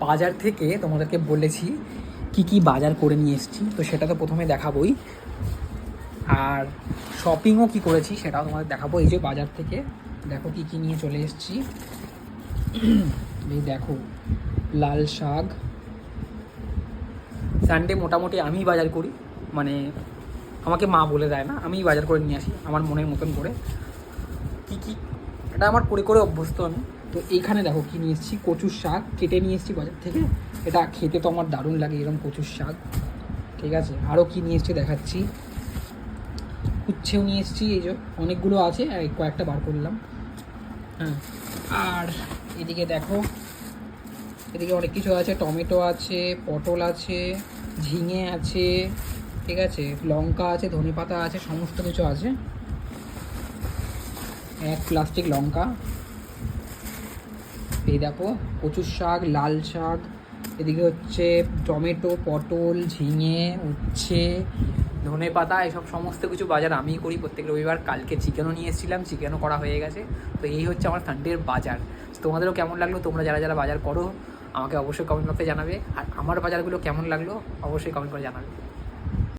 বাজার থেকে তোমাদেরকে বলেছি কি কি বাজার করে নিয়ে এসেছি, তো সেটা তো প্রথমে দেখাবোই। আর শপিংও কি করেছি সেটাও তোমাদের দেখাবো। এই যে বাজার থেকে দেখো কি কি নিয়ে চলে এসেছি। এই দেখো লাল শাক। সানডে মোটামুটি আমিই বাজার করি, মানে আমাকে মা বলে দেয় না, আমিই বাজার করে নিয়ে আসি আমার মনের মতন করে। কি কি এটা আমার করে করে অভ্যস্ত আমি। তো এইখানে দেখো কী নিয়ে এসেছি, কচুর শাক কেটে নিয়ে এসেছি বাজার থেকে। এটা খেতে তো আমার দারুণ লাগে এরকম কচুর শাক। ঠিক আছে, আরও কী নিয়ে এসেছি দেখাচ্ছি। উচ্ছেও নিয়ে এসেছি, এই যে অনেকগুলো আছে, কয়েকটা বার করলাম। হ্যাঁ, আর এদিকে দেখো, এদিকে অনেক কিছু আছে, টমেটো আছে, পটল আছে, ঝিঙে আছে, ঠিক আছে, লঙ্কা আছে, ধনেপাতা আছে, সমস্ত কিছু আছে। এক প্লাস্টিক লঙ্কা। এই দেখো কচুর শাক, লাল শাক, এদিকে হচ্ছে টমেটো, পটল, ঝিঙে, উচ্ছে, ধনেপাতা, এসব সমস্ত কিছু বাজার আমিই করি প্রত্যেক রবিবার। কালকে চিকেনও নিয়ে এসেছিলাম, চিকেনও করা হয়ে গেছে। তো এই হচ্ছে আমার সানডের বাজার। তোমাদেরও কেমন লাগলো? তোমরা যারা যারা বাজার করো আমাকে অবশ্যই কমেন্ট বক্সে জানাবে, আর আমার বাজারগুলো কেমন লাগলো অবশ্যই কমেন্ট করে জানাবে।